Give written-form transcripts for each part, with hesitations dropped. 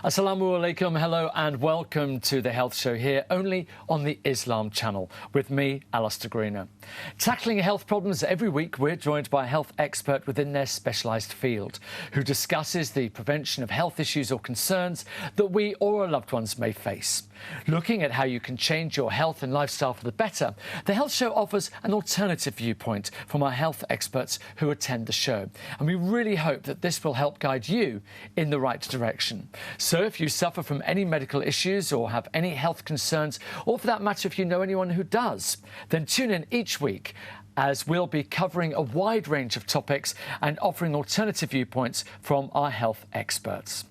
Assalamu alaikum, hello and welcome to The Health Show here only on the Islam channel with me, Alistair Greener. Tackling health problems every week, we're joined by a health expert within their specialised field who discusses the prevention of health issues or concerns that we or our loved ones may face. Looking at how you can change your health and lifestyle for the better, The Health Show offers an alternative viewpoint from our health experts who attend the show. And we really hope that this will help guide you in the right direction. So if you suffer from any medical issues or have any health concerns, or for that matter if you know anyone who does, then tune in each week as we'll be covering a wide range of topics and offering alternative viewpoints from our health experts.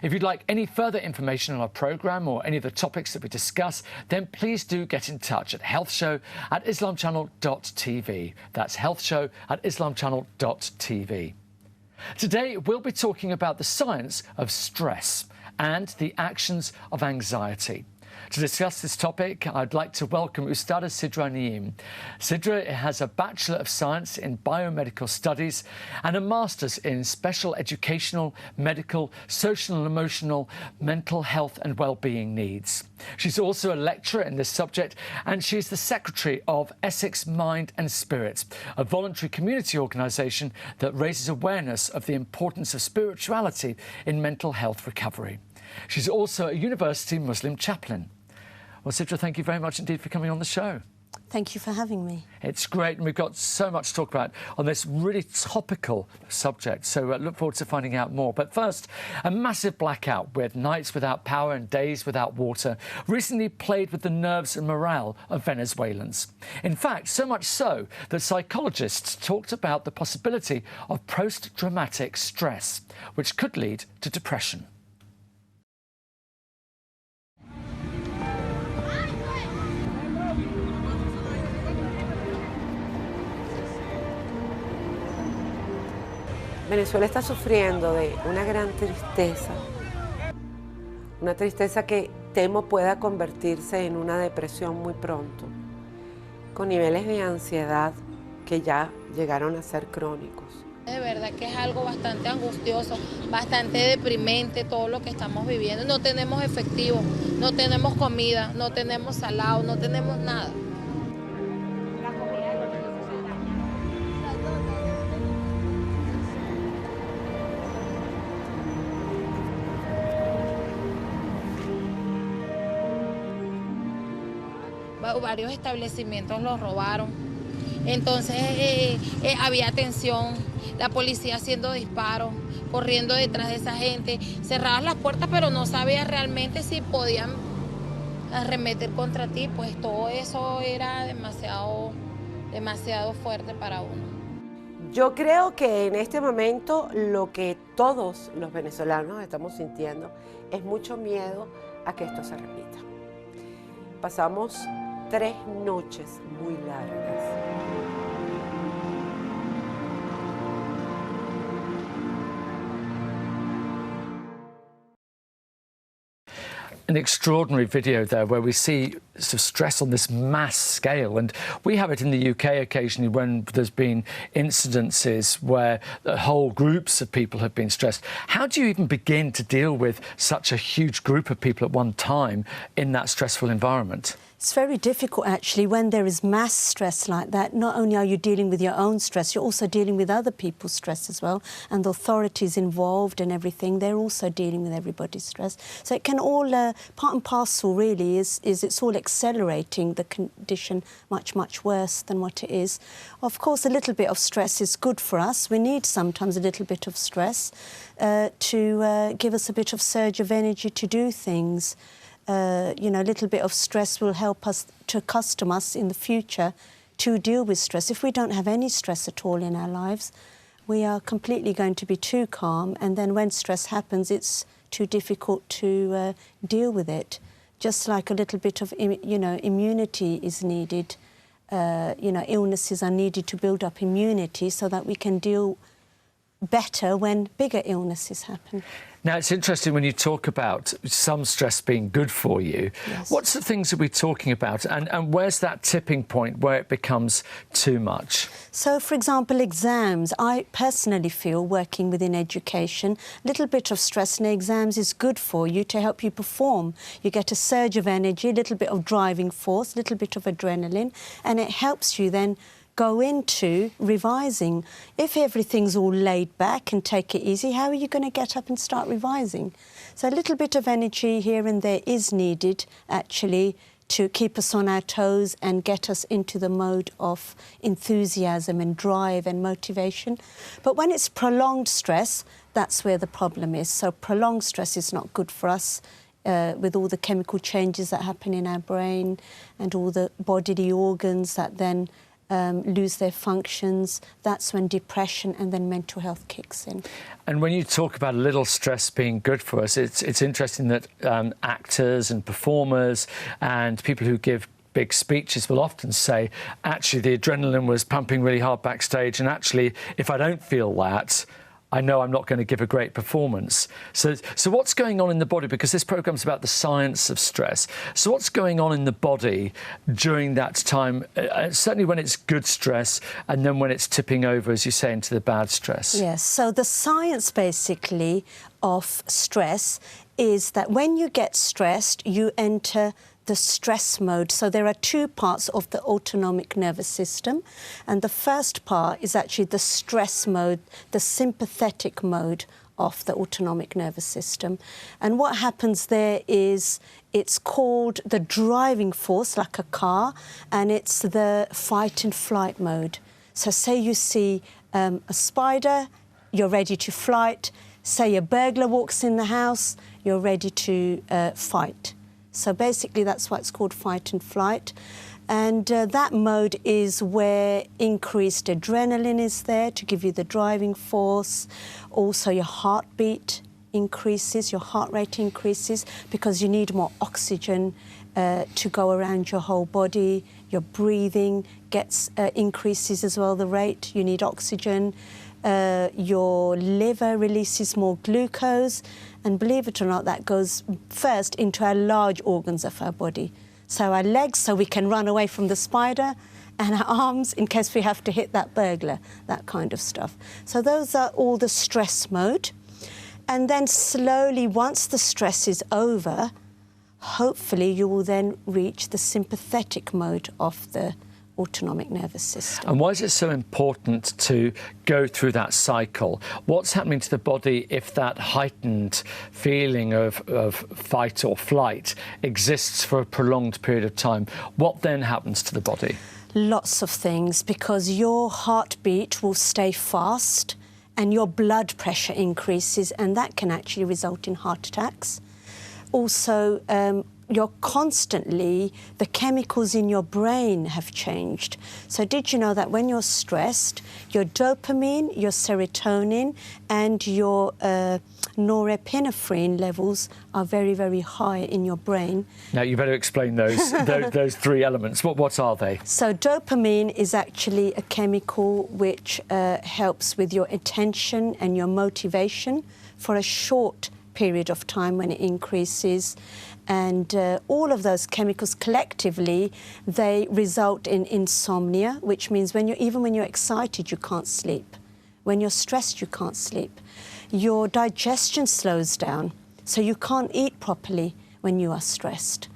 If you'd like any further information on our programme or any of the topics that we discuss, then please do get in touch at healthshow@islamchannel.tv. That's healthshow@islamchannel.tv. Today, we'll be talking about the science of stress and the actions of anxiety. To discuss this topic, I'd like to welcome Ustada Sidra Naeem. Sidra has a Bachelor of Science in Biomedical Studies and a Master's in Special Educational, Medical, Social and Emotional, Mental Health and Wellbeing Needs. She's also a lecturer in this subject and she's the Secretary of Essex Mind and Spirit, a voluntary community organisation that raises awareness of the importance of spirituality in mental health recovery. She's also a university Muslim chaplain. Well, Sidra, thank you very much indeed for coming on the show. Thank you for having me. It's great, and we've got so much to talk about on this really topical subject, so I look forward to finding out more. But first, a massive blackout with nights without power and days without water recently played with the nerves and morale of Venezuelans. In fact, so much so that psychologists talked about the possibility of post-traumatic stress, which could lead to depression. Venezuela está sufriendo de una gran tristeza que temo pueda convertirse en una depresión muy pronto, con niveles de ansiedad que ya llegaron a ser crónicos. De verdad que es algo bastante angustioso, bastante deprimente todo lo que estamos viviendo. No tenemos efectivo, no tenemos comida, no tenemos salado, no tenemos nada. Varios establecimientos los robaron, entonces había tensión, la policía haciendo disparos, corriendo detrás de esa gente, cerradas las puertas pero no sabía realmente si podían arremeter contra ti, pues todo eso era demasiado fuerte para uno. Yo creo que en este momento lo que todos los venezolanos estamos sintiendo es mucho miedo a que esto se repita. Pasamos 3 noches muy largas. An extraordinary video there where we see sort of stress on this mass scale, and we have it in the UK occasionally when there's been incidences where whole groups of people have been stressed. How do you even begin to deal with such a huge group of people at one time in that stressful environment? It's very difficult, actually, when there is mass stress like that. Not only are you dealing with your own stress, you're also dealing with other people's stress as well. And the authorities involved and everything, they're also dealing with everybody's stress. So it can all, part and parcel really, is it's all accelerating the condition much, much worse than what it is. Of course, a little bit of stress is good for us. We need sometimes a little bit of stress to give us a bit of surge of energy to do things. You know, a little bit of stress will help us to accustom us in the future to deal with stress. If we don't have any stress at all in our lives, we are completely going to be too calm, and then when stress happens, it's too difficult to deal with it. Just like a little bit of, you know, immunity is needed. You know, illnesses are needed to build up immunity so that we can deal better when bigger illnesses happen. Now, it's interesting when you talk about some stress being good for you. Yes. What's the things that we're talking about, and where's that tipping point where it becomes too much? So, for example, exams. I personally feel, working within education, a little bit of stress in exams is good for you to help you perform. You get a surge of energy, a little bit of driving force, a little bit of adrenaline, and it helps you then go into revising. If everything's all laid back and take it easy, how are you going to get up and start revising? So a little bit of energy here and there is needed, actually, to keep us on our toes and get us into the mode of enthusiasm and drive and motivation. But when it's prolonged stress, that's where the problem is. So prolonged stress is not good for us. With all the chemical changes that happen in our brain and all the bodily organs that then lose their functions, that's when depression and then mental health kicks in. And when you talk about a little stress being good for us, it's interesting that actors and performers and people who give big speeches will often say, actually, the adrenaline was pumping really hard backstage, and actually, if I don't feel that, I know I'm not going to give a great performance. So what's going on in the body? Because this programme's about the science of stress. So what's going on in the body during that time, certainly when it's good stress, and then when it's tipping over, as you say, into the bad stress? Yes, so the science, basically, of stress is that when you get stressed, you enter the stress mode. So there are two parts of the autonomic nervous system, and the first part is actually the stress mode, the sympathetic mode of the autonomic nervous system. And what happens there is it's called the driving force, like a car, and it's the fight and flight mode. So say you see a spider, you're ready to flight. Say a burglar walks in the house, you're ready to fight. So basically that's why it's called fight and flight. And that mode is where increased adrenaline is there to give you the driving force. Also your heartbeat increases, your heart rate increases because you need more oxygen to go around your whole body. Your breathing gets increases as well, the rate. You need oxygen. Your liver releases more glucose, and believe it or not, that goes first into our large organs of our body. So our legs, so we can run away from the spider, and our arms, in case we have to hit that burglar, that kind of stuff. So those are all the stress mode. And then slowly, once the stress is over, hopefully you will then reach the sympathetic mode of the autonomic nervous system. And why is it so important to go through that cycle? What's happening to the body if that heightened feeling of fight or flight exists for a prolonged period of time? What then happens to the body? Lots of things, because your heartbeat will stay fast and your blood pressure increases, and that can actually result in heart attacks. Also, you're constantly, the chemicals in your brain have changed. So did you know that when you're stressed, your dopamine, your serotonin, and your norepinephrine levels are very, very high in your brain. Now, you better explain those three elements. What are they? So dopamine is actually a chemical which helps with your attention and your motivation for a short period of time when it increases. And all of those chemicals collectively, they result in insomnia, which means even when you're excited, you can't sleep. When you're stressed, you can't sleep. Your digestion slows down, so you can't eat properly when you are stressed.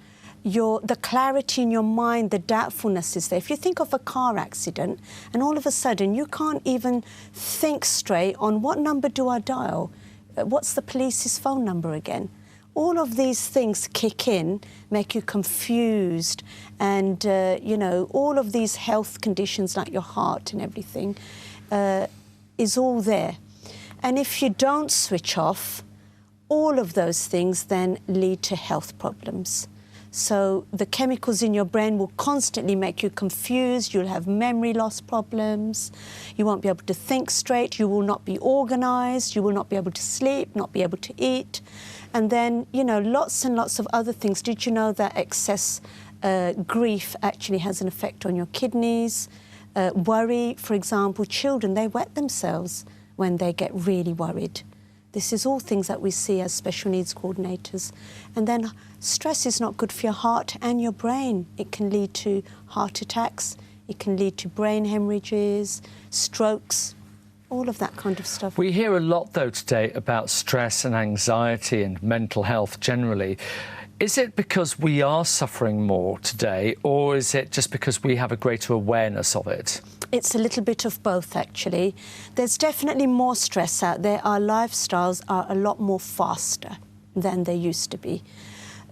The clarity in your mind, the doubtfulness is there. If you think of a car accident and all of a sudden you can't even think straight on what number do I dial? What's the police's phone number again? All of these things kick in, make you confused, and, all of these health conditions like your heart and everything is all there. And if you don't switch off, all of those things then lead to health problems. So the chemicals in your brain will constantly make you confused. You'll have memory loss problems. You won't be able to think straight. You will not be organised. You will not be able to sleep, not be able to eat. And then, lots and lots of other things. Did you know that excess grief actually has an effect on your kidneys? Worry, for example, children, they wet themselves when they get really worried. This is all things that we see as special needs coordinators. And then stress is not good for your heart and your brain. It can lead to heart attacks, it can lead to brain hemorrhages, strokes, all of that kind of stuff. We hear a lot, though, today about stress and anxiety and mental health generally. Is it because we are suffering more today, or is it just because we have a greater awareness of it? It's a little bit of both, actually. There's definitely more stress out there. Our lifestyles are a lot more faster than they used to be.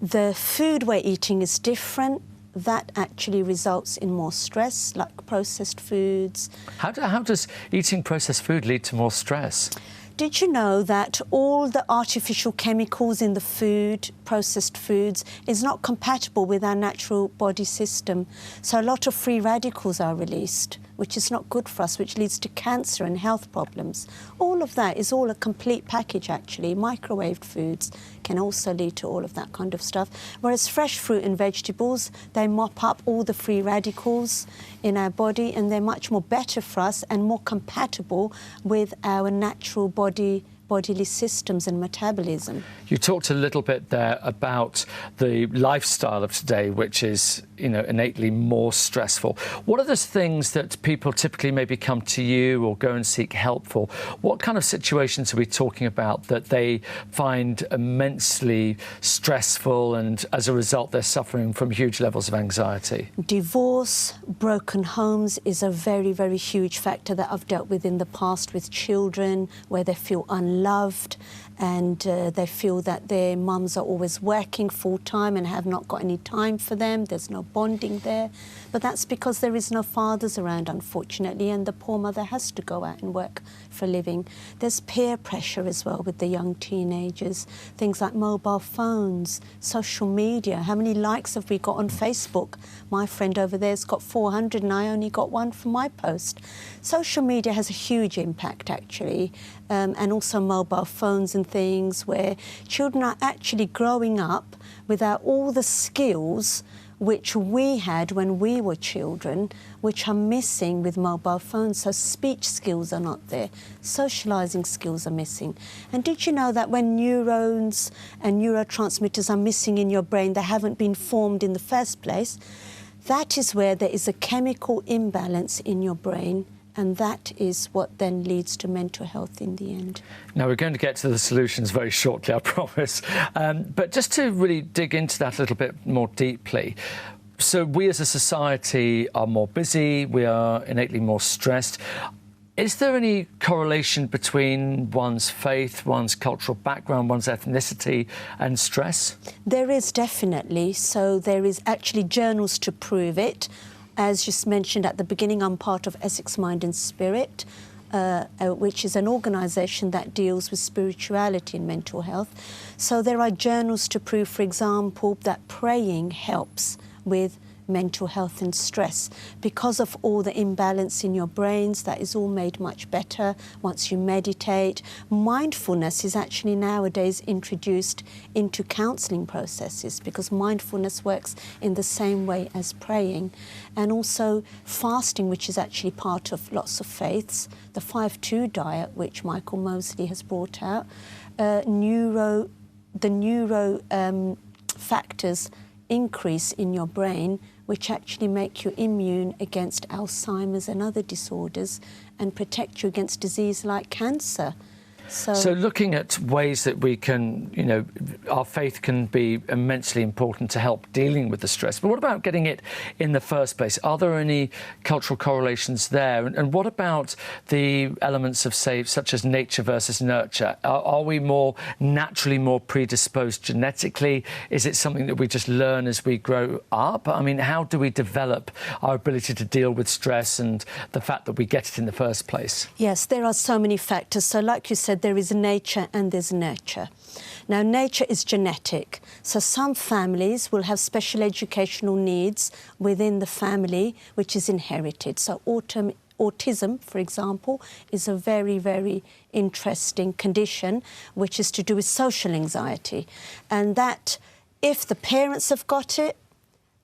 The food we're eating is different. That actually results in more stress, like processed foods. How does eating processed food lead to more stress? Did you know that all the artificial chemicals in the food, processed foods, is not compatible with our natural body system? So a lot of free radicals are released, which is not good for us, which leads to cancer and health problems. All of that is all a complete package, actually. Microwaved foods can also lead to all of that kind of stuff. Whereas fresh fruit and vegetables, they mop up all the free radicals in our body, and they're much more better for us and more compatible with our natural bodily systems and metabolism. You talked a little bit there about the lifestyle of today, which is, innately more stressful. What are the things that people typically maybe come to you or go and seek help for? What kind of situations are we talking about that they find immensely stressful, and as a result they're suffering from huge levels of anxiety? Divorce, broken homes is a very, very huge factor that I've dealt with in the past with children, where they feel unloved and they feel that their mums are always working full-time and have not got any time for them. There's no bonding there. But that's because there is no fathers around, unfortunately, and the poor mother has to go out and work for a living. There's peer pressure as well with the young teenagers. Things like mobile phones, social media. How many likes have we got on Facebook? My friend over there's got 400 and I only got one for my post. Social media has a huge impact, actually, and also mobile phones and things, where children are actually growing up without all the skills which we had when we were children, which are missing with mobile phones. So speech skills are not there, socialising skills are missing. And did you know that when neurons and neurotransmitters are missing in your brain, they haven't been formed in the first place? That is where there is a chemical imbalance in your brain, and that is what then leads to mental health in the end. Now, we're going to get to the solutions very shortly, I promise. But just to really dig into that a little bit more deeply, so we as a society are more busy, we are innately more stressed. Is there any correlation between one's faith, one's cultural background, one's ethnicity and stress? There is definitely. So there is actually journals to prove it. As just mentioned at the beginning, I'm part of Essex Mind and Spirit, which is an organisation that deals with spirituality and mental health. So there are journals to prove, for example, that praying helps with mental health and stress. Because of all the imbalance in your brains, that is all made much better once you meditate. Mindfulness is actually nowadays introduced into counselling processes, because mindfulness works in the same way as praying. And also fasting, which is actually part of lots of faiths. The 5-2 diet, which Michael Mosley has brought out. The neuro factors increase in your brain, which actually make you immune against Alzheimer's and other disorders and protect you against disease like cancer. So looking at ways that we can, our faith can be immensely important to help dealing with the stress. But what about getting it in the first place? Are there any cultural correlations there? And what about the elements of, say, such as nature versus nurture? Are we naturally more predisposed genetically? Is it something that we just learn as we grow up? I mean, how do we develop our ability to deal with stress and the fact that we get it in the first place? Yes, there are so many factors. So like you said, there is nature and there's nurture. Now, nature is genetic. So some families will have special educational needs within the family, which is inherited. So autism, for example, is a very, very interesting condition, which is to do with social anxiety. And that, if the parents have got it,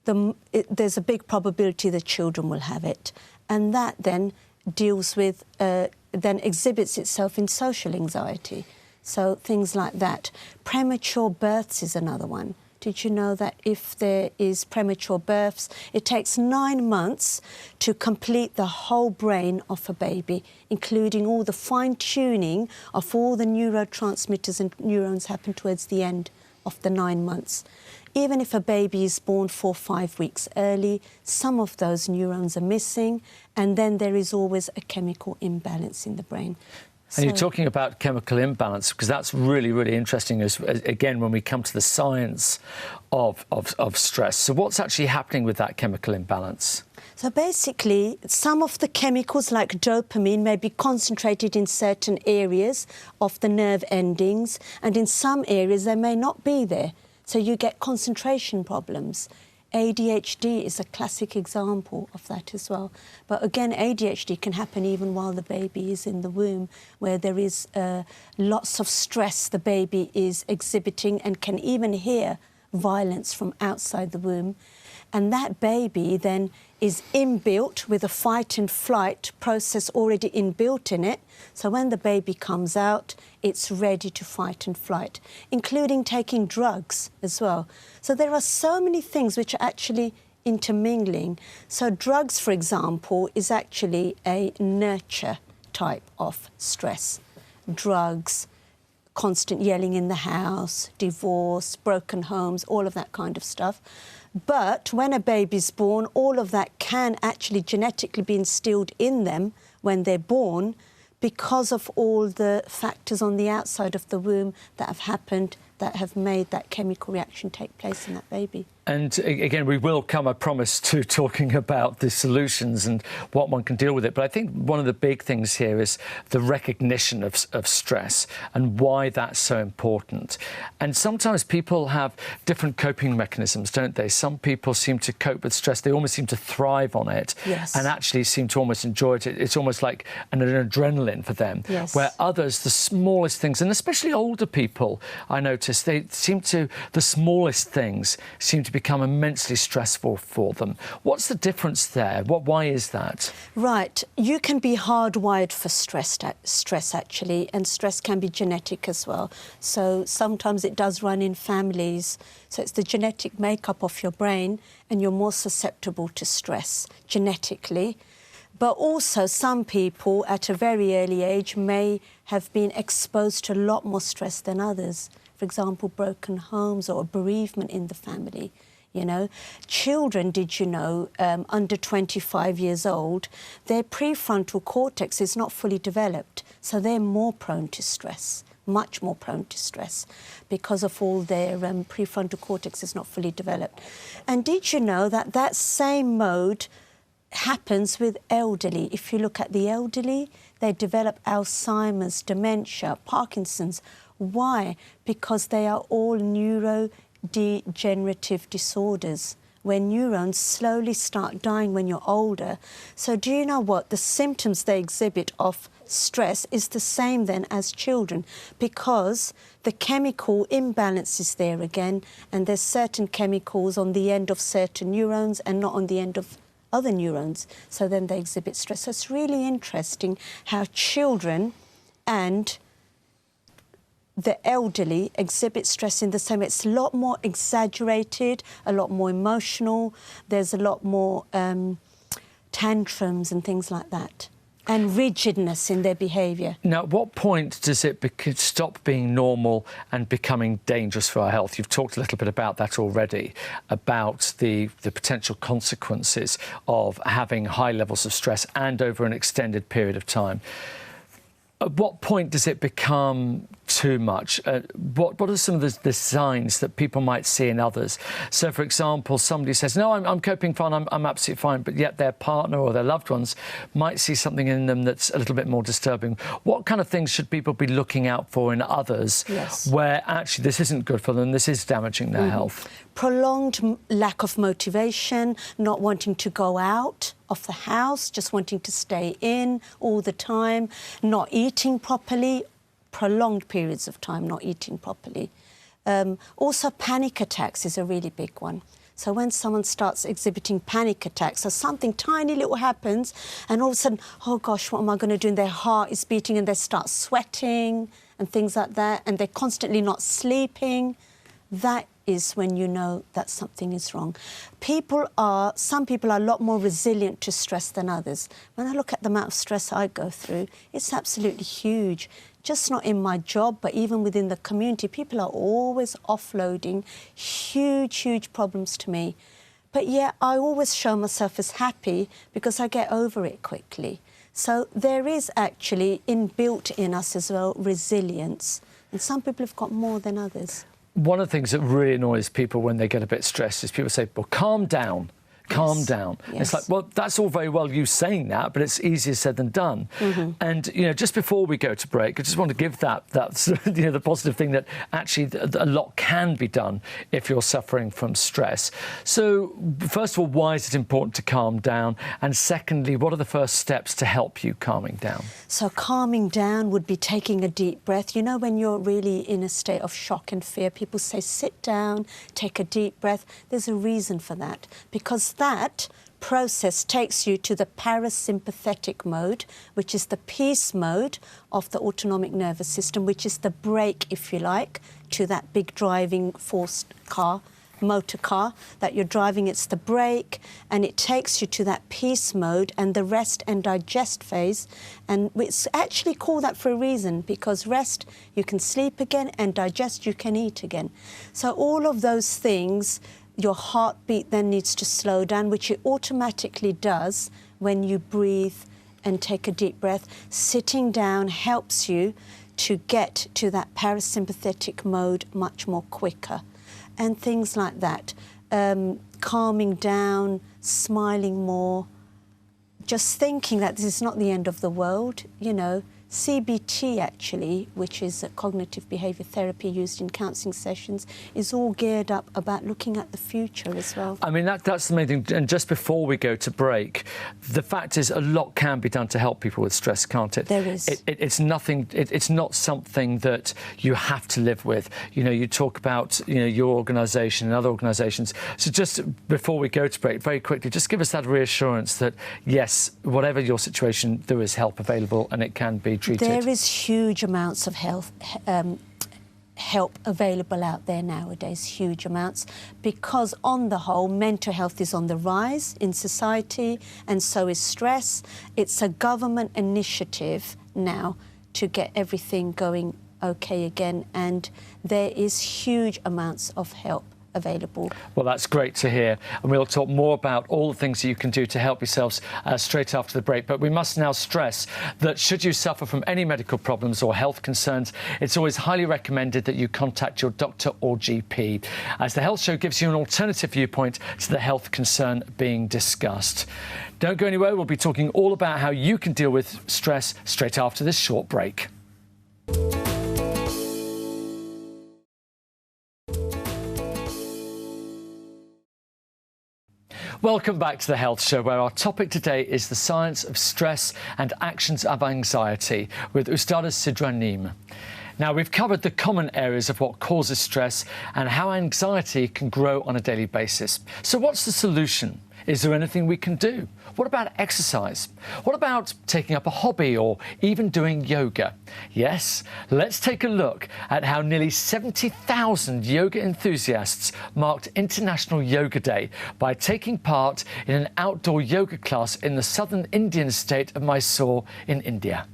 there's a big probability the children will have it. And that then deals with, then exhibits itself in social anxiety. So things like that. Premature births is another one. Did you know that if there is premature births, it takes 9 months to complete the whole brain of a baby, including all the fine-tuning of all the neurotransmitters and neurons happen towards the end of the 9 months. Even if a baby is born 4 or 5 weeks early, some of those neurons are missing, and then there is always a chemical imbalance in the brain. And you're talking about chemical imbalance, because that's really, really interesting, again, when we come to the science of stress. So what's actually happening with that chemical imbalance? So basically, some of the chemicals like dopamine may be concentrated in certain areas of the nerve endings, and in some areas they may not be there. So you get concentration problems. ADHD is a classic example of that as well. But again, ADHD can happen even while the baby is in the womb, where there is lots of stress the baby is exhibiting and can even hear violence from outside the womb. And that baby then is inbuilt with a fight and flight process already inbuilt in it. So when the baby comes out, it's ready to fight and flight, including taking drugs as well. So there are so many things which are actually intermingling. So drugs, for example, is actually a nurture type of stress. Drugs, constant yelling in the house, divorce, broken homes, all of that kind of stuff. But when a baby's born, all of that can actually genetically be instilled in them when they're born because of all the factors on the outside of the womb that have happened that have made that chemical reaction take place in that baby. And again, we will come, I promise, to talking about the solutions and what one can deal with it. But I think one of the big things here is the recognition of stress and why that's so important. And sometimes people have different coping mechanisms, don't they? Some people seem to cope with stress. They almost seem to thrive on it. Yes. And actually seem to almost enjoy it. It's almost like an adrenaline for them. Yes. Where others, the smallest things, and especially older people, I notice, the smallest things seem to become immensely stressful for them. What's the difference there? Why is that? Right. You can be hardwired for stress, actually, and stress can be genetic as well. So sometimes it does run in families. So it's the genetic makeup of your brain, and you're more susceptible to stress genetically. But also some people at a very early age may have been exposed to a lot more stress than others. For example, broken homes or a bereavement in the family. You know, children, did you know, under 25 years old, their prefrontal cortex is not fully developed, so they're more prone to stress, much more prone to stress, because of all their prefrontal cortex is not fully developed. And did you know that that same mode happens with elderly? If you look at the elderly, they develop Alzheimer's, dementia, Parkinson's. Why? Because they are all neurodegenerative disorders, where neurons slowly start dying when you're older. So do you know what? The symptoms they exhibit of stress is the same then as children, because the chemical imbalance is there again, and there's certain chemicals on the end of certain neurons and not on the end of other neurons. So then they exhibit stress. So it's really interesting how children and the elderly exhibit stress in the same way. It's a lot more exaggerated, a lot more emotional. There's a lot more tantrums and things like that, and rigidness in their behaviour. Now, at what point does it stop being normal and becoming dangerous for our health? You've talked a little bit about that already, about the potential consequences of having high levels of stress and over an extended period of time. At what point does it become too much? What are some of the signs that people might see in others? So, for example, somebody says, no, I'm coping fine, I'm absolutely fine, but yet their partner or their loved ones might see something in them that's a little bit more disturbing. What kind of things should people be looking out for in others where actually this isn't good for them, this is damaging their health? Prolonged lack of motivation, not wanting to go out of the house, just wanting to stay in all the time, not eating properly, prolonged periods of time not eating properly. Also, panic attacks is a really big one. So when someone starts exhibiting panic attacks, so something tiny little happens and all of a sudden, oh gosh, what am I going to do? And their heart is beating and they start sweating and things like that, and they're constantly not sleeping, that is when you know that something is wrong. Some people are a lot more resilient to stress than others. When I look at the amount of stress I go through, it's absolutely huge. Just not in my job, but even within the community, people are always offloading huge, huge problems to me. But yet I always show myself as happy because I get over it quickly. So there is actually inbuilt in us as well resilience. And some people have got more than others. One of the things that really annoys people when they get a bit stressed is people say, well, calm down. Calm down. Yes. It's like, well, that's all very well you saying that, but it's easier said than done. And, you know, just before we go to break, I just want to give that you know, the positive thing that actually a lot can be done if you're suffering from stress. So, first of all, why is it important to calm down? And secondly, what are the first steps to help you calming down? So calming down would be taking a deep breath. You know, when you're really in a state of shock and fear, people say, sit down, take a deep breath. There's a reason for that, because that process takes you to the parasympathetic mode, which is the peace mode of the autonomic nervous system, which is the brake, if you like, to that big driving force car, motor car that you're driving. It's the brake, and it takes you to that peace mode and the rest and digest phase. And it's actually called that for a reason, because rest, you can sleep again, and digest, you can eat again. So all of those things, your heartbeat then needs to slow down, which it automatically does when you breathe and take a deep breath. Sitting down helps you to get to that parasympathetic mode much more quicker. And things like that. Calming down, smiling more, just thinking that this is not the end of the world, you know. CBT, actually, which is a cognitive behaviour therapy used in counselling sessions, is all geared up about looking at the future as well. I mean, that's the main thing. And just before we go to break, the fact is a lot can be done to help people with stress, can't it? There is. It's nothing. It's not something that you have to live with. You know, you talk about, you know, your organisation and other organisations. So just before we go to break, very quickly, just give us that reassurance that, yes, whatever your situation, there is help available and it can be treated. There is huge amounts of help available out there nowadays, huge amounts, because on the whole, mental health is on the rise in society, and so is stress. It's a government initiative now to get everything going okay again, and there is huge amounts of help available. Well, that's great to hear, and we'll talk more about all the things that you can do to help yourselves straight after the break. But we must now stress that should you suffer from any medical problems or health concerns, it's always highly recommended that you contact your doctor or GP, as the Health Show gives you an alternative viewpoint to the health concern being discussed. Don't go anywhere. We'll be talking all about how you can deal with stress straight after this short break. Welcome back to the Health Show, where our topic today is the science of stress and actions of anxiety with Ustada Sidra Naeem. Now, we've covered the common areas of what causes stress and how anxiety can grow on a daily basis. So what's the solution? Is there anything we can do? What about exercise? What about taking up a hobby or even doing yoga? Yes, let's take a look at how nearly 70,000 yoga enthusiasts marked International Yoga Day by taking part in an outdoor yoga class in the southern Indian state of Mysore in India.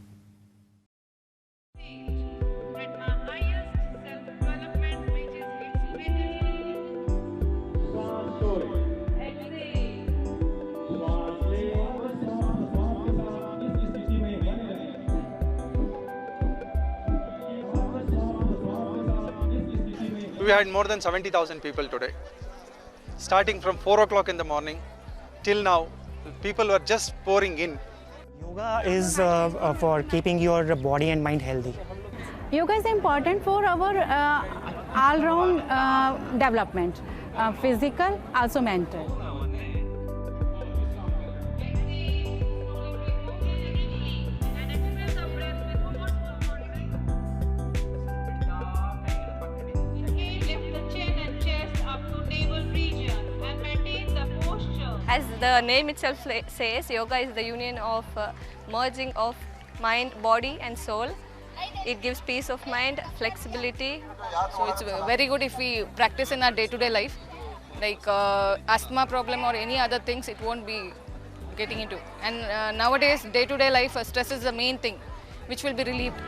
We had more than 70,000 people today. Starting from 4 o'clock in the morning till now, people were just pouring in. Yoga is for keeping your body and mind healthy. Yoga is important for our all-round development, physical, also mental. Lift the chin and chest up to navel region and the name itself says yoga is the union of merging of mind, body and soul. It gives peace of mind, flexibility. So it's very good if we practice in our day-to-day life, like asthma problem or any other things, it won't be getting into. And nowadays, day-to-day life, stress is the main thing, which will be relieved.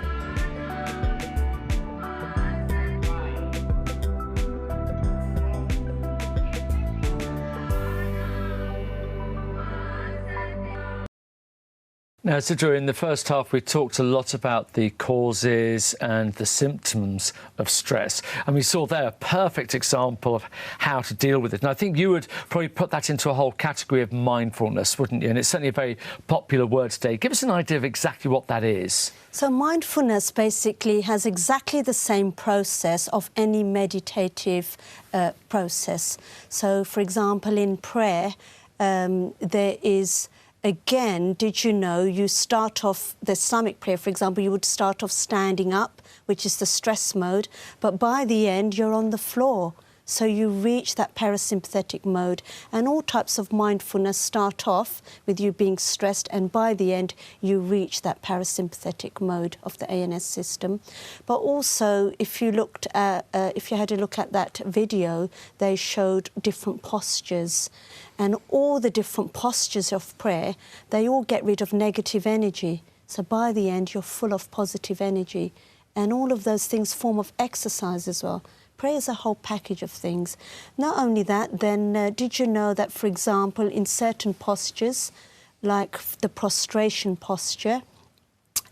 Now, Sidra, in the first half, we talked a lot about the causes and the symptoms of stress. And we saw there a perfect example of how to deal with it. And I think you would probably put that into a whole category of mindfulness, wouldn't you? And it's certainly a very popular word today. Give us an idea of exactly what that is. So mindfulness basically has exactly the same process of any meditative process. So, for example, in prayer, there is... Again, did you know you start off, the Islamic prayer, for example, you would start off standing up, which is the stress mode, but by the end you're on the floor. So you reach that parasympathetic mode, and all types of mindfulness start off with you being stressed, and by the end you reach that parasympathetic mode of the ANS system. But also, if you looked at, if you had a look at that video, they showed different postures, and all the different postures of prayer, they all get rid of negative energy. So by the end you're full of positive energy, and all of those things form of exercise as well. Prayer is a whole package of things. Not only that, then did you know that, for example, in certain postures, like the prostration posture,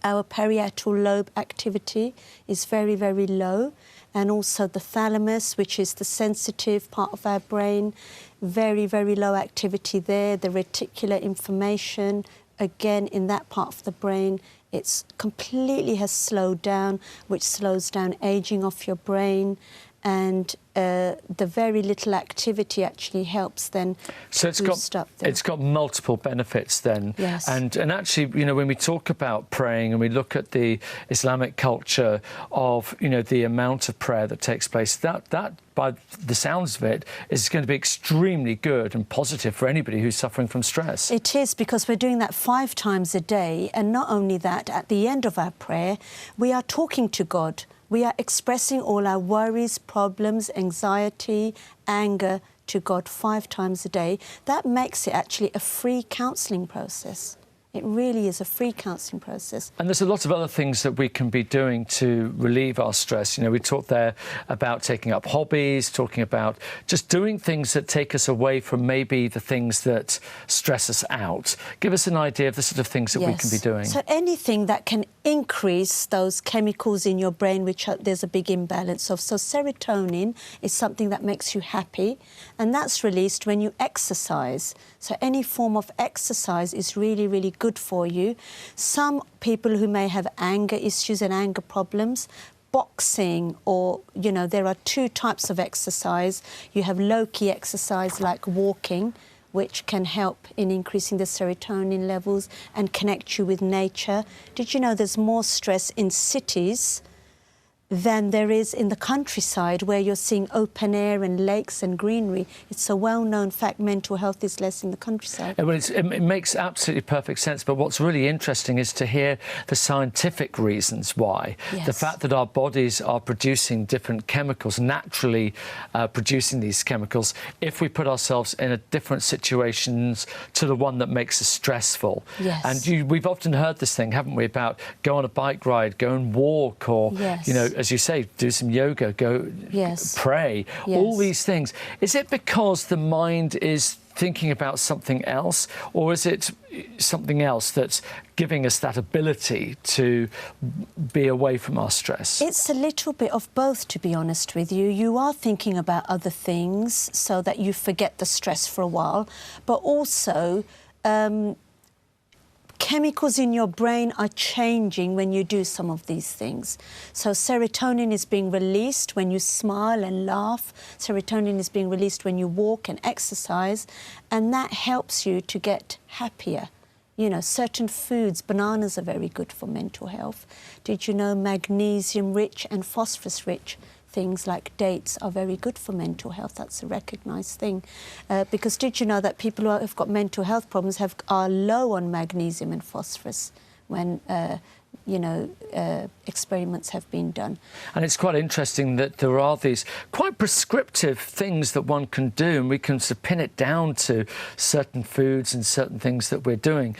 our parietal lobe activity is very, very low, and also the thalamus, which is the sensitive part of our brain, very, very low activity there. The reticular information, again, in that part of the brain, it's completely has slowed down, which slows down aging of your brain. And the very little activity actually helps then boost up there. It's got multiple benefits then. Yes. And actually, you know, when we talk about praying and we look at the Islamic culture of, you know, the amount of prayer that takes place, that by the sounds of it is going to be extremely good and positive for anybody who's suffering from stress. It is, because we're doing that 5 times a day, and not only that, at the end of our prayer, we are talking to God. We are expressing all our worries, problems, anxiety, anger to God 5 times a day. That makes it actually a free counselling process. It really is a free counselling process. And there's a lot of other things that we can be doing to relieve our stress. You know, we talked there about taking up hobbies, talking about just doing things that take us away from maybe the things that stress us out. Give us an idea of the sort of things that we can be doing. So anything that can increase those chemicals in your brain, which there's a big imbalance of. So serotonin is something that makes you happy, and that's released when you exercise. So any form of exercise is really, really good for you. Some people who may have anger issues and anger problems, boxing, or, you know, there are 2 types of exercise. You have low-key exercise like walking, which can help in increasing the serotonin levels and connect you with nature. Did you know there's more stress in cities than there is in the countryside, where you're seeing open air and lakes and greenery? It's a well-known fact, mental health is less in the countryside. Well, it makes absolutely perfect sense, but what's really interesting is to hear the scientific reasons why. Yes. The fact that our bodies are producing different chemicals, naturally producing these chemicals, if we put ourselves in a different situations to the one that makes us stressful. Yes. And we've often heard this thing, haven't we, about go on a bike ride, go and walk, or, yes, you know, as you say, do some yoga, go yes, pray, yes, all these things. Is it because the mind is thinking about something else, or is it something else that's giving us that ability to be away from our stress? It's a little bit of both, to be honest with you. You are thinking about other things so that you forget the stress for a while, but also chemicals in your brain are changing when you do some of these things. So serotonin is being released when you smile and laugh. Serotonin is being released when you walk and exercise, and that helps you to get happier. You know, certain foods, bananas are very good for mental health. Did you know magnesium-rich and phosphorus-rich things like dates are very good for mental health. That's a recognised thing. Because did you know that people who have got mental health problems are low on magnesium and phosphorus when experiments have been done. And it's quite interesting that there are these quite prescriptive things that one can do, and we can sort of pin it down to certain foods and certain things that we're doing.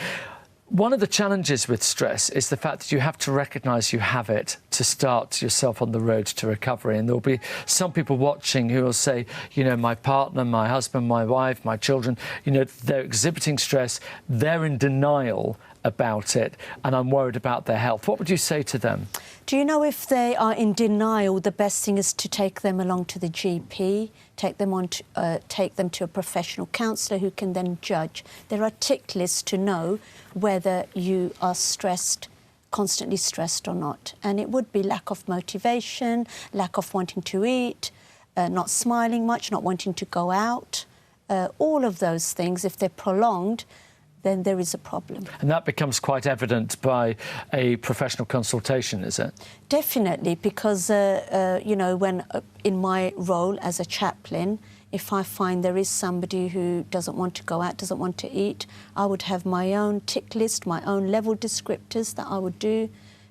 One of the challenges with stress is the fact that you have to recognise you have it to start yourself on the road to recovery. And there'll be some people watching who will say, you know, my partner, my husband, my wife, my children, you know, they're exhibiting stress, they're in denial about it, and I'm worried about their health. What would you say to them? Do you know, if they are in denial, the best thing is to take them along to the GP, take them to a professional counsellor who can then judge. There are tick lists to know whether you are stressed, constantly stressed or not. And it would be lack of motivation, lack of wanting to eat, not smiling much, not wanting to go out. All of those things, if they're prolonged, then there is a problem. And that becomes quite evident by a professional consultation, is it? Definitely, because, you know, when in my role as a chaplain, if I find there is somebody who doesn't want to go out, doesn't want to eat, I would have my own tick list, my own level descriptors that I would do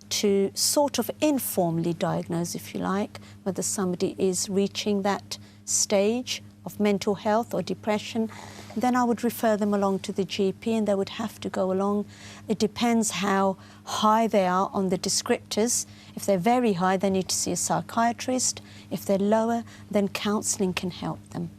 to sort of informally diagnose, if you like, whether somebody is reaching that stage of mental health or depression. Then I would refer them along to the GP, and they would have to go along. It depends how high they are on the descriptors. If they're very high, they need to see a psychiatrist. If they're lower, then counselling can help them.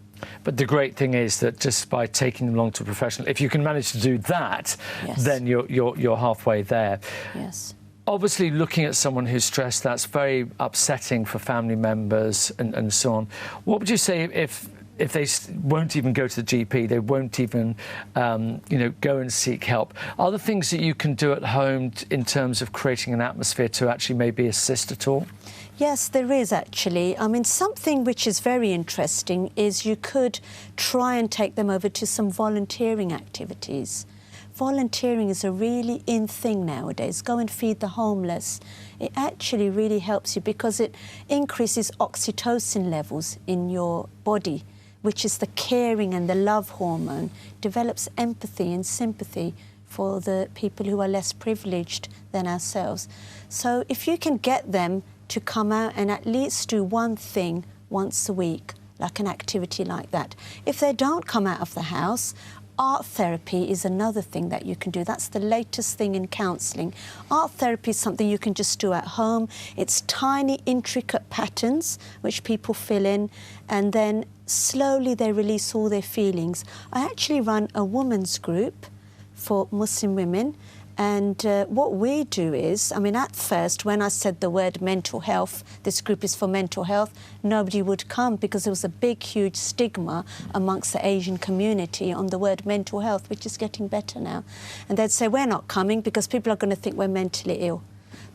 But the great thing is that just by taking them along to a professional, if you can manage to do that, yes, then you're halfway there. Yes. Obviously, looking at someone who's stressed, that's very upsetting for family members and so on. What would you say if they won't even go to the GP, they won't even, you know, go and seek help? Are there things that you can do at home in terms of creating an atmosphere to actually maybe assist at all? Yes, there is actually. I mean, something which is very interesting is you could try and take them over to some volunteering activities. Volunteering is a really in thing nowadays. Go and feed the homeless. It actually really helps you because it increases oxytocin levels in your body, which is the caring and the love hormone, develops empathy and sympathy for the people who are less privileged than ourselves. So if you can get them to come out and at least do one thing once a week, like an activity like that. If they don't come out of the house, art therapy is another thing that you can do. That's the latest thing in counselling. Art therapy is something you can just do at home. It's tiny, intricate patterns which people fill in, and then slowly they release all their feelings. I actually run a women's group for Muslim women, and what we do is, I mean, at first, when I said the word mental health, this group is for mental health, nobody would come because there was a big, huge stigma amongst the Asian community on the word mental health, which is getting better now. And they'd say, we're not coming because people are going to think we're mentally ill.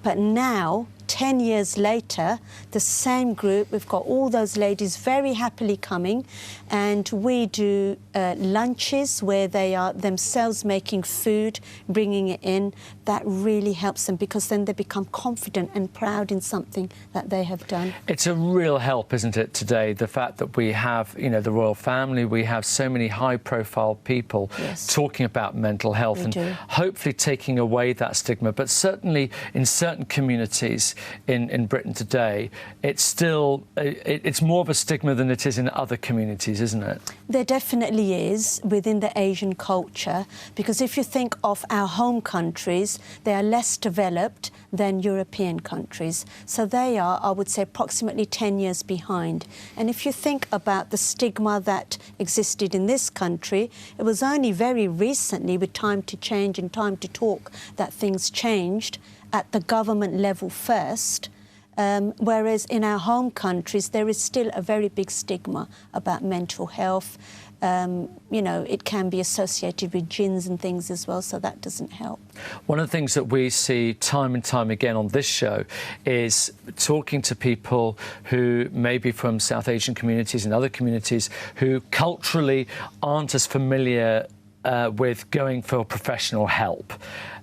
But now, 10 years later, the same group, we've got all those ladies very happily coming, and we do lunches where they are themselves making food, bringing it in. That really helps them because then they become confident and proud in something that they have done. It's a real help, isn't it, today, the fact that we have, you know, the royal family, we have so many high-profile people talking about mental health and hopefully taking away that stigma. But certainly in certain communities in Britain today, it's still, it's more of a stigma than it is in other communities, isn't it? There definitely is within the Asian culture, because if you think of our home countries, they are less developed than European countries. So they are, I would say, approximately 10 years behind. And if you think about the stigma that existed in this country, it was only very recently, with Time to Change and Time to Talk, that things changed at the government level first, whereas in our home countries there is still a very big stigma about mental health. You know, it can be associated with jinns and things as well, so that doesn't help. One of the things that we see time and time again on this show is talking to people who may be from South Asian communities and other communities who culturally aren't as familiar with going for professional help.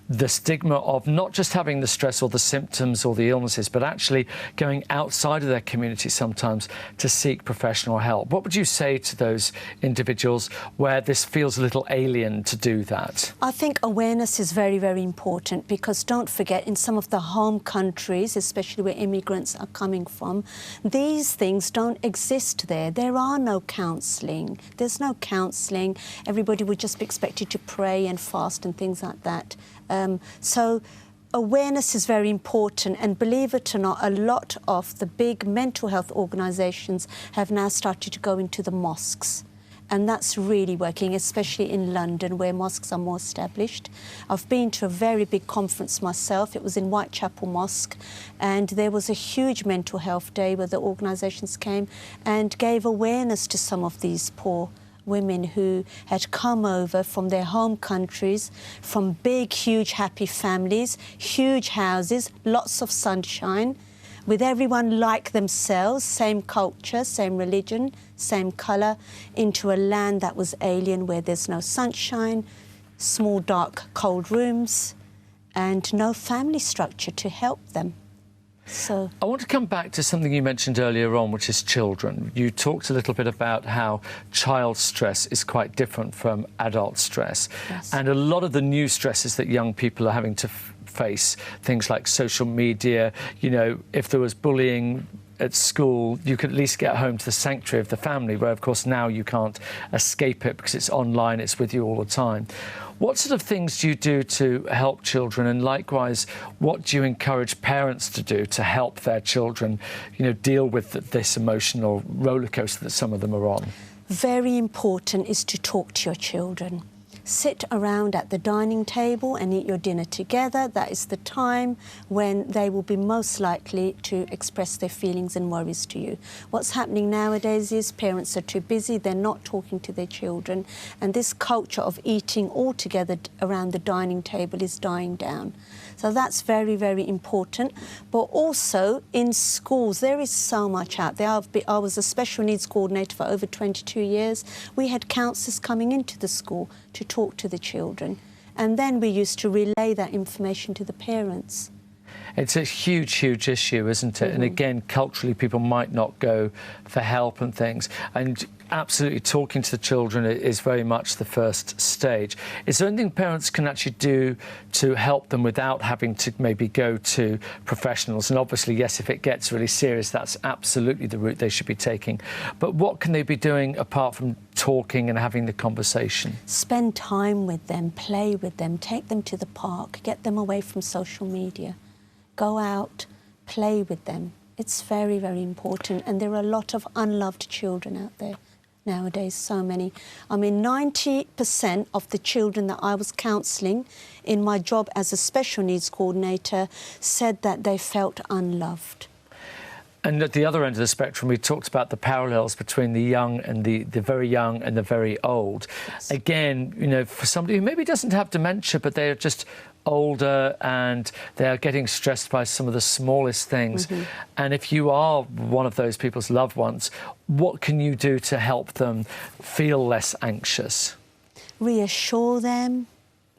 the stigma of not just having the stress or the symptoms or the illnesses, but actually going outside of their community sometimes to seek professional help. What would you say to those individuals where this feels a little alien to do that? I think awareness is very, very important, because don't forget, in some of the home countries, especially where immigrants are coming from, these things don't exist there. There are no counselling. There's no counselling. Everybody would just be expected to pray and fast and things like that. So awareness is very important, and believe it or not, a lot of the big mental health organisations have now started to go into the mosques. And that's really working, especially in London, where mosques are more established. I've been to a very big conference myself. It was in Whitechapel Mosque, and there was a huge mental health day where the organisations came and gave awareness to some of these poor women who had come over from their home countries, from big, huge, happy families, huge houses, lots of sunshine, with everyone like themselves, same culture, same religion, same colour, into a land that was alien, where there's no sunshine, small, dark, cold rooms, and no family structure to help them. So I want to come back to something you mentioned earlier on, which is children. You talked a little bit about how child stress is quite different from adult stress. Yes. And a lot of the new stresses that young people are having to face, things like social media, you know, if there was bullying at school, you could at least get home to the sanctuary of the family, where, of course, now you can't escape it because it's online, it's with you all the time. What sort of things do you do to help children? And likewise, what do you encourage parents to do to help their children, you know, deal with this emotional rollercoaster that some of them are on? very important is to talk to your children. Sit around at the dining table and eat your dinner together. That is the time when they will be most likely to express their feelings and worries to you. What's happening nowadays is parents are too busy, they're not talking to their children, and this culture of eating all together around the dining table is dying down. So that's very, very important. But also in schools, there is so much out there. I was a special needs coordinator for over 22 years. We had counsellors coming into the school to talk to the children. And then we used to relay that information to the parents. It's a huge, huge issue, isn't it? Mm-hmm. And again, culturally, people might not go for help and things. And absolutely, talking to the children is very much the first stage. Is there anything parents can actually do to help them without having to maybe go to professionals? And obviously, yes, if it gets really serious, that's absolutely the route they should be taking. But what can they be doing apart from talking and having the conversation? Spend time with them, play with them, take them to the park, get them away from social media. Go out, play with them. It's very, very important. And there are a lot of unloved children out there nowadays, so many. I mean, 90% of the children that I was counselling in my job as a special needs coordinator said that they felt unloved. And at the other end of the spectrum, we talked about the parallels between the young and the very young and the very old. Yes. Again, you know, for somebody who maybe doesn't have dementia, but they're just older and they're getting stressed by some of the smallest things. Mm-hmm. And if you are one of those people's loved ones, what can you do to help them feel less anxious? Reassure them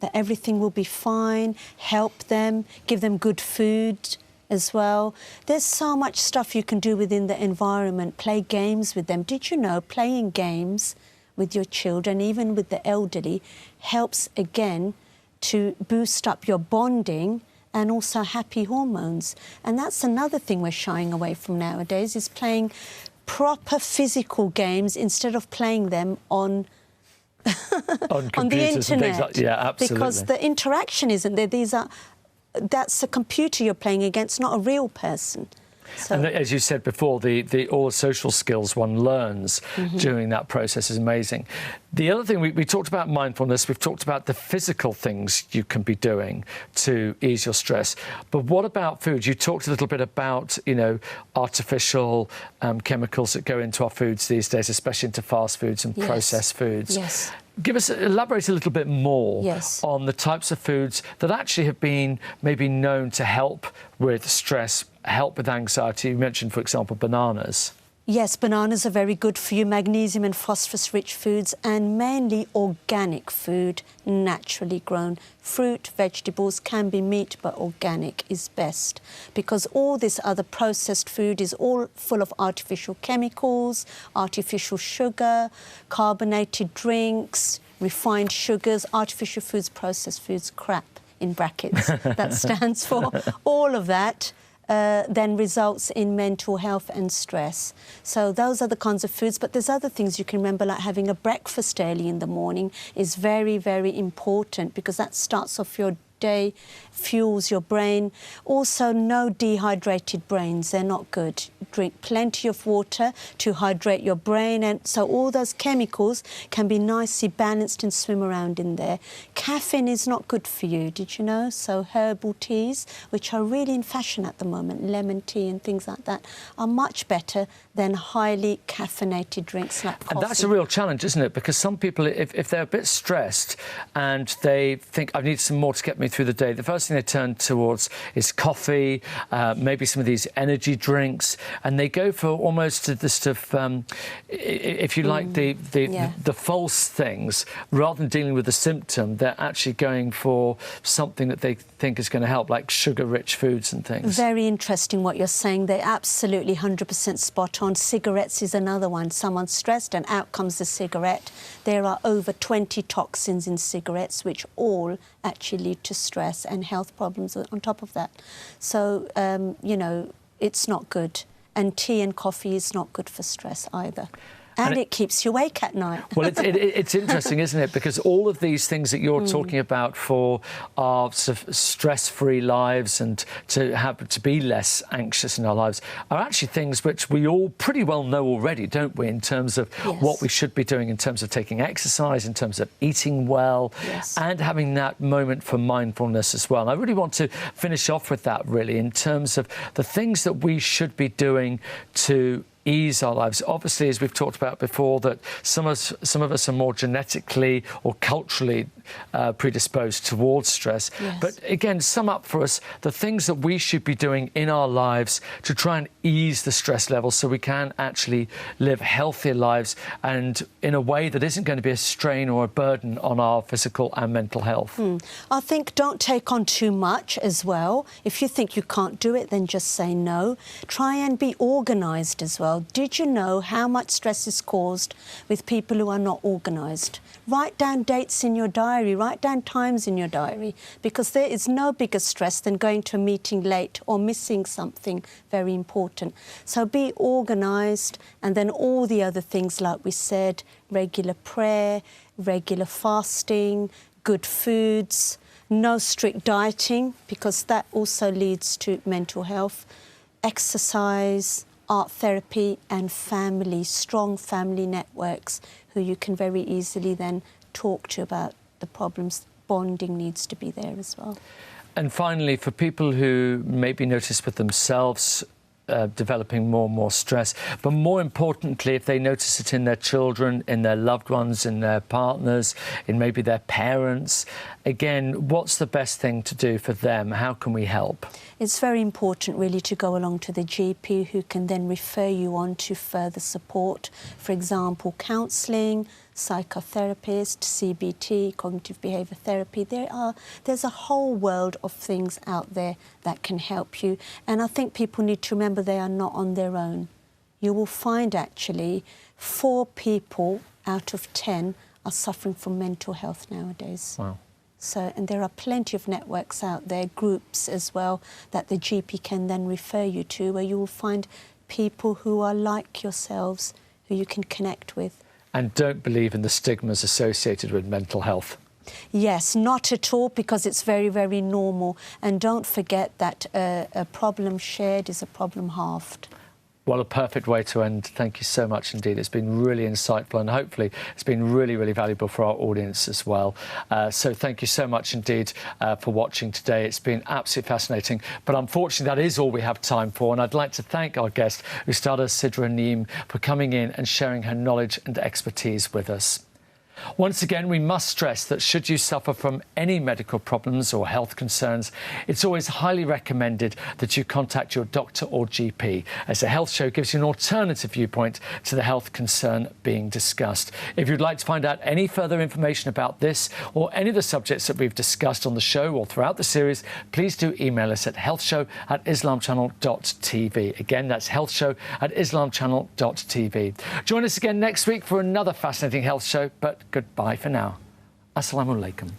that everything will be fine, help them, give them good food as well. There's so much stuff you can do within the environment. Play games with them. Did you know playing games with your children, even with the elderly, helps again to boost up your bonding and also happy hormones? And that's another thing we're shying away from nowadays, is playing proper physical games instead of playing them on on the internet. Like, yeah, absolutely. Because the interaction isn't there. That's a computer you're playing against, not a real person. So. And as you said before, all the social skills one learns during that process is amazing. The other thing, we talked about mindfulness, we've talked about the physical things you can be doing to ease your stress. But what about food? You talked a little bit about, you know, artificial chemicals that go into our foods these days, especially into fast foods and processed foods. Yes. Elaborate a little bit more on the types of foods that actually have been maybe known to help with stress, help with anxiety. You mentioned, for example, bananas. Yes, bananas are very good for you, magnesium and phosphorus-rich foods, and mainly organic food, naturally grown. Fruit, vegetables, can be meat, but organic is best, because all this other processed food is all full of artificial chemicals, artificial sugar, carbonated drinks, refined sugars, artificial foods, processed foods, crap in brackets, that stands for all of that. Then results in mental health and stress. So those are the kinds of foods, but there's other things you can remember, like having a breakfast early in the morning is very, very important, because that starts off your day, fuels your brain. Also, no dehydrated brains, they're not good. Drink plenty of water to hydrate your brain, and so all those chemicals can be nicely balanced and swim around in there. Caffeine is not good for you, did you know? So herbal teas, which are really in fashion at the moment, lemon tea and things like that, are much better than highly caffeinated drinks like coffee. And that's a real challenge, isn't it? Because some people, if they're a bit stressed and they think, I need some more to get me through the day, the first thing they turn towards is coffee, maybe some of these energy drinks, and they go for almost the stuff, if you like, the false things. Rather than dealing with the symptom, they're actually going for something that they think is going to help, like sugar-rich foods and things. Very interesting what you're saying. They're absolutely 100% spot on. Cigarettes is another one. Someone's stressed and out comes the cigarette. There are over 20 toxins in cigarettes, which all actually lead to stress and health problems on top of that. So, you know, it's not good. And tea and coffee is not good for stress either. And it keeps you awake at night. Well, it's interesting, isn't it? Because all of these things that you're talking about for our sort of stress-free lives and to be less anxious in our lives are actually things which we all pretty well know already, don't we, in terms of what we should be doing, in terms of taking exercise, in terms of eating well, and having that moment for mindfulness as well. And I really want to finish off with that, really, in terms of the things that we should be doing to ease our lives. Obviously, as we've talked about before, that some of us are more genetically or culturally predisposed towards stress. But again, sum up for us the things that we should be doing in our lives to try and ease the stress levels so we can actually live healthier lives and in a way that isn't going to be a strain or a burden on our physical and mental health. I think don't take on too much as well. If you think you can't do it, then just say no. Try and be organised as well. Did you know how much stress is caused with people who are not organised? Write down dates in your diary, write down times in your diary, because there is no bigger stress than going to a meeting late or missing something very important. So be organised, and then all the other things, like we said, regular prayer, regular fasting, good foods, no strict dieting, because that also leads to mental health, exercise, art therapy, and family, strong family networks who you can very easily then talk to about the problems. Bonding needs to be there as well. And finally, for people who maybe notice with themselves developing more and more stress, but more importantly, if they notice it in their children, in their loved ones, in their partners, in maybe their parents, again, what's the best thing to do for them? How can we help? It's very important really to go along to the GP, who can then refer you on to further support. For example, counselling, psychotherapist, CBT, cognitive behaviour therapy. There's a whole world of things out there that can help you. And I think people need to remember they are not on their own. You will find actually 4 people out of 10 are suffering from mental health nowadays. Wow. So, and there are plenty of networks out there, groups as well, that the GP can then refer you to, where you will find people who are like yourselves, who you can connect with. And don't believe in the stigmas associated with mental health. Yes, not at all, because it's very, very normal. And don't forget that a problem shared is a problem halved. Well, a perfect way to end. Thank you so much indeed. It's been really insightful, and hopefully it's been really, really valuable for our audience as well. So thank you so much indeed for watching today. It's been absolutely fascinating, but unfortunately that is all we have time for. And I'd like to thank our guest, Sidra Naeem, for coming in and sharing her knowledge and expertise with us. Once again, we must stress that should you suffer from any medical problems or health concerns, it's always highly recommended that you contact your doctor or GP, as the Health Show gives you an alternative viewpoint to the health concern being discussed. If you'd like to find out any further information about this or any of the subjects that we've discussed on the show or throughout the series, please do email us at healthshow@islamchannel.tv. Again, that's healthshow@islamchannel.tv. Join us again next week for another fascinating health show, but goodbye for now. Assalamu alaikum.